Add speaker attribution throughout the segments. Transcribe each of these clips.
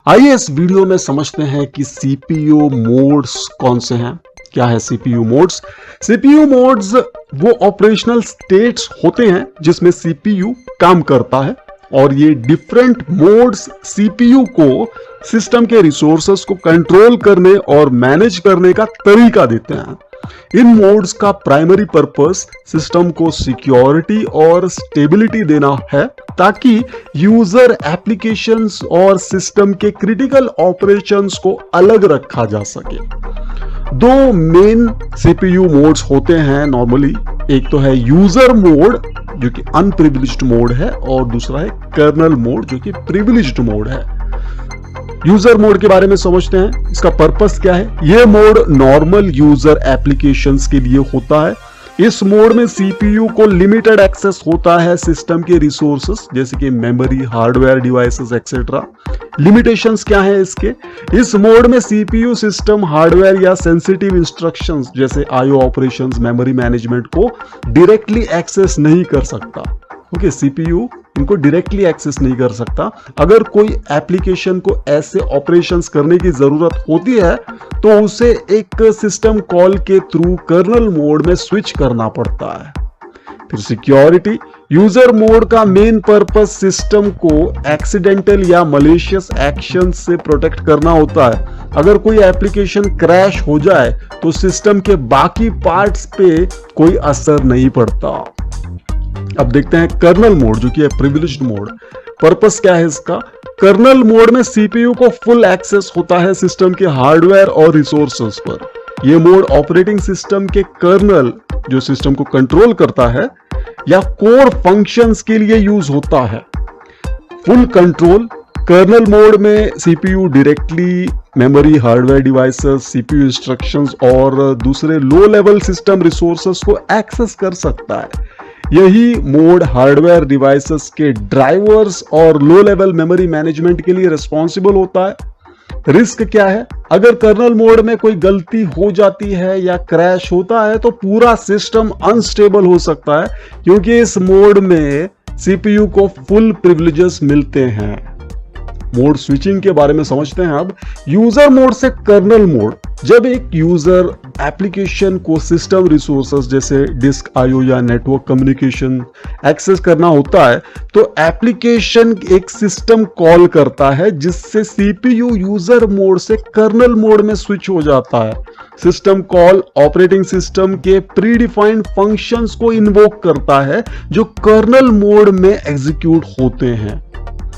Speaker 1: आइए इस वीडियो में समझते हैं कि सीपीयू मोड्स कौन से हैं। क्या है सीपीयू मोड्स? सीपीयू मोड्स वो ऑपरेशनल स्टेट्स होते हैं जिसमें सीपीयू काम करता है और ये डिफरेंट मोड्स सीपीयू को सिस्टम के रिसोर्सेस को कंट्रोल करने और मैनेज करने का तरीका देते हैं। इन मोड्स का प्राइमरी पर्पस सिस्टम को सिक्योरिटी और स्टेबिलिटी देना है ताकि यूजर एप्लीकेशंस और सिस्टम के क्रिटिकल ऑपरेशंस को अलग रखा जा सके। दो मेन सीपीयू मोड्स होते हैं नॉर्मली। एक तो है यूजर मोड जो कि अनप्रिविलेज्ड मोड है और दूसरा है कर्नल मोड जो कि प्रिविलेज्ड मोड है। यूजर मोड के बारे में समझते हैं, इसका पर्पस क्या है। यह मोड नॉर्मल यूजर एप्लीकेशंस के लिए होता है। इस मोड में सीपीयू को लिमिटेड एक्सेस होता है सिस्टम के रिसोर्सेस जैसे कि memory, hardware devices etcetera. Limitations क्या है इसके? इस मोड में सीपीयू सिस्टम हार्डवेयर या सेंसिटिव इंस्ट्रक्शंस जैसे आईओ ऑपरेशंस, मेमोरी मैनेजमेंट को डायरेक्टली एक्सेस नहीं कर सकता। ओके, सीपीयू इनको डायरेक्टली एक्सेस नहीं कर सकता। अगर कोई एप्लीकेशन को ऐसे ऑपरेशंस करने की जरूरत होती है तो उसे एक सिस्टम कॉल के थ्रू कर्नल मोड में स्विच करना पड़ता है। फिर सिक्योरिटी, यूजर मोड का मेन पर्पस सिस्टम को एक्सीडेंटल या मलेशियस एक्शन से प्रोटेक्ट करना होता है। अगर कोई एप्लीकेशन क्रैश हो जाए तो सिस्टम के बाकी पार्ट्स पे कोई असर नहीं पड़ता। अब देखते हैं कर्नल मोड जो कि है प्रिविलेज्ड मोड। पर्पस क्या है इसका? कर्नल मोड में सीपीयू को फुल एक्सेस होता है सिस्टम के हार्डवेयर और रिसोर्सेज पर। यह मोड ऑपरेटिंग सिस्टम के कर्नल जो सिस्टम को कंट्रोल करता है या कोर फंक्शंस के लिए यूज होता है। फुल कंट्रोल कर्नल मोड में CPU directly memory, hardware devices, CPU instructions और दूसरे लो लेवल सिस्टम रिसोर्सेज को एक्सेस कर सकता है। यही मोड हार्डवेयर डिवाइसेस के ड्राइवर्स और लो लेवल मेमोरी मैनेजमेंट के लिए रिस्पॉन्सिबल होता है। रिस्क क्या है? अगर कर्नल मोड में कोई गलती हो जाती है या क्रैश होता है तो पूरा सिस्टम अनस्टेबल हो सकता है क्योंकि इस मोड में सीपीयू को फुल प्रिविलेजेस मिलते हैं। मोड स्विचिंग के बारे में समझते हैं अब। यूजर मोड से कर्नल मोड, जब एक यूजर एप्लीकेशन को सिस्टम रिसोर्सेज जैसे डिस्क, आईओ या नेटवर्क कम्युनिकेशन एक्सेस करना होता है तो एप्लीकेशन एक सिस्टम कॉल करता है जिससे सीपीयू यूजर मोड से कर्नल मोड में स्विच हो जाता है। सिस्टम कॉल ऑपरेटिंग सिस्टम के प्री डिफाइंड फंक्शंस को इन्वोक करता है जो कर्नल मोड में एग्जीक्यूट होते हैं।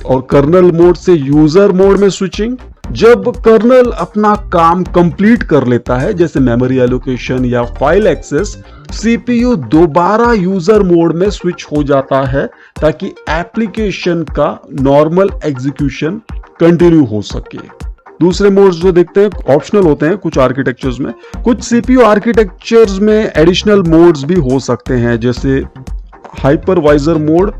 Speaker 1: और कर्नल मोड से यूजर मोड में स्विचिंग, जब कर्नल अपना काम कंप्लीट कर लेता है जैसे मेमोरी एलोकेशन या फाइल एक्सेस, सीपीयू दोबारा यूजर मोड में स्विच हो जाता है ताकि एप्लीकेशन का नॉर्मल एग्जीक्यूशन कंटिन्यू हो सके। दूसरे मोड्स जो देखते हैं ऑप्शनल होते हैं कुछ आर्किटेक्चर्स में। कुछ सीपीयू आर्किटेक्चर्स में एडिशनल मोड्स भी हो सकते हैं जैसे हाइपरवाइजर मोड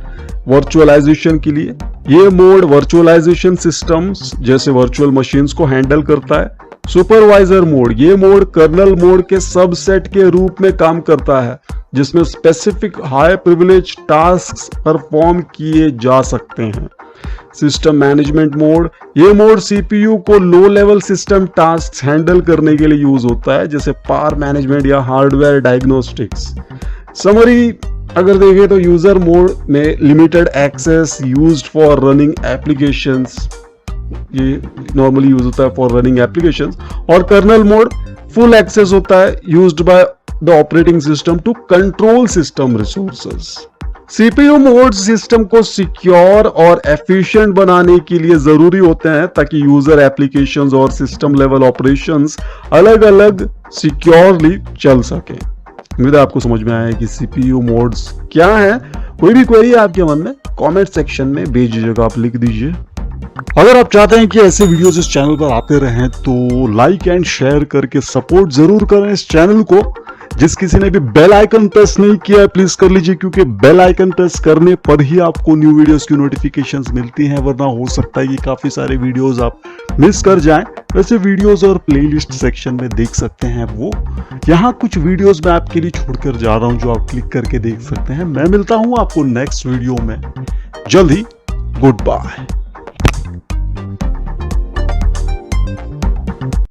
Speaker 1: वर्चुअलाइजेशन के लिए। ये मोड वर्चुअलाइजेशन सिस्टम्स जैसे वर्चुअल मशीन्स को हैंडल करता है। सुपरवाइजर मोड, ये मोड कर्नल मोड के सबसेट के रूप में काम करता है जिसमें specific high privilege tasks perform किए जा सकते हैं। सिस्टम मैनेजमेंट मोड, ये मोड सीपीयू को low level system tasks handle करने के लिए यूज होता है जैसे पावर मैनेजमेंट या हार्डवेयर डायग्नोस्टिक्स। समरी अगर देखें तो यूजर मोड में limited access used for running applications, ये नॉर्मली यूज होता है फॉर रनिंग एप्लीकेशंस। और कर्नल मोड फुल एक्सेस होता है used by the operating system to control system resources. CPU mode system को सिक्योर और एफिशिएंट बनाने के लिए जरूरी होते हैं ताकि यूजर एप्लीकेशंस और सिस्टम लेवल ऑपरेशंस अलग अलग सिक्योरली चल सके। उम्मीद है आपको समझ में आया कि सीपीयू मोड्स क्या है। कोई भी क्वेरी आपके मन में कमेंट सेक्शन में भेजिएगा, आप लिख दीजिए। अगर आप चाहते हैं कि ऐसे वीडियोस इस चैनल पर आते रहें तो लाइक एंड शेयर करके सपोर्ट जरूर करें इस चैनल को। जिस किसी ने भी बेल आइकन प्रेस नहीं किया है प्लीज कर लीजिए क्योंकि बेल आइकन प्रेस करने पर ही आपको न्यू वीडियोस की नोटिफिकेशंस मिलती हैं, वरना हो सकता है कि काफी सारे वीडियोस आप मिस कर जाएं। वैसे वीडियोस और प्लेलिस्ट सेक्शन में देख सकते हैं वो, यहाँ कुछ वीडियोस मैं आपके लिए छोड़कर जा रहा हूं जो आप क्लिक करके देख सकते हैं। मैं मिलता हूं आपको नेक्स्ट वीडियो में जल्द ही। Good bye.